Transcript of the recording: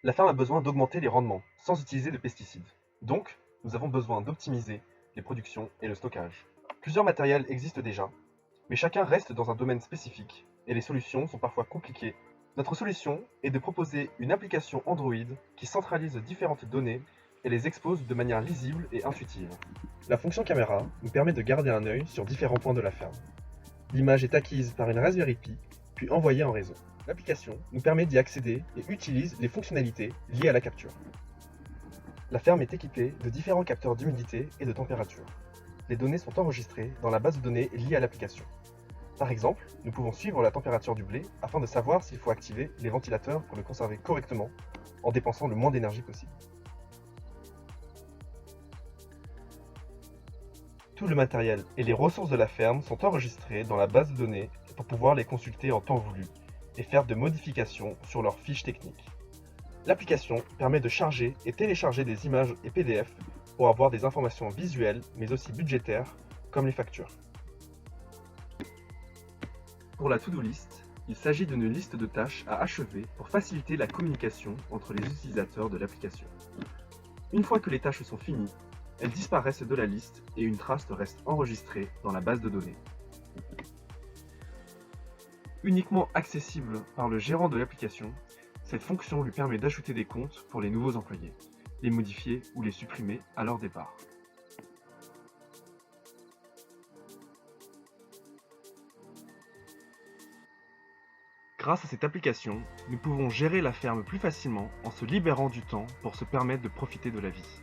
La ferme a besoin d'augmenter les rendements sans utiliser de pesticides. Donc, nous avons besoin d'optimiser les productions et le stockage. Plusieurs matériels existent déjà, mais chacun reste dans un domaine spécifique et les solutions sont parfois compliquées. Notre solution est de proposer une application Android qui centralise différentes données et les expose de manière lisible et intuitive. La fonction caméra nous permet de garder un œil sur différents points de la ferme. L'image est acquise par une Raspberry Pi, puis envoyée en réseau. L'application nous permet d'y accéder et utilise les fonctionnalités liées à la capture. La ferme est équipée de différents capteurs d'humidité et de température. Les données sont enregistrées dans la base de données liée à l'application. Par exemple, nous pouvons suivre la température du blé afin de savoir s'il faut activer les ventilateurs pour le conserver correctement en dépensant le moins d'énergie possible. Tout le matériel et les ressources de la ferme sont enregistrés dans la base de données pour pouvoir les consulter en temps voulu et faire de modifications sur leurs fiches techniques. L'application permet de charger et télécharger des images et PDF pour avoir des informations visuelles mais aussi budgétaires comme les factures. Pour la to-do list, il s'agit d'une liste de tâches à achever pour faciliter la communication entre les utilisateurs de l'application. Une fois que les tâches sont finies, elles disparaissent de la liste et une trace reste enregistrée dans la base de données. Uniquement accessible par le gérant de l'application, cette fonction lui permet d'ajouter des comptes pour les nouveaux employés, les modifier ou les supprimer à leur départ. Grâce à cette application, nous pouvons gérer la ferme plus facilement en se libérant du temps pour se permettre de profiter de la vie.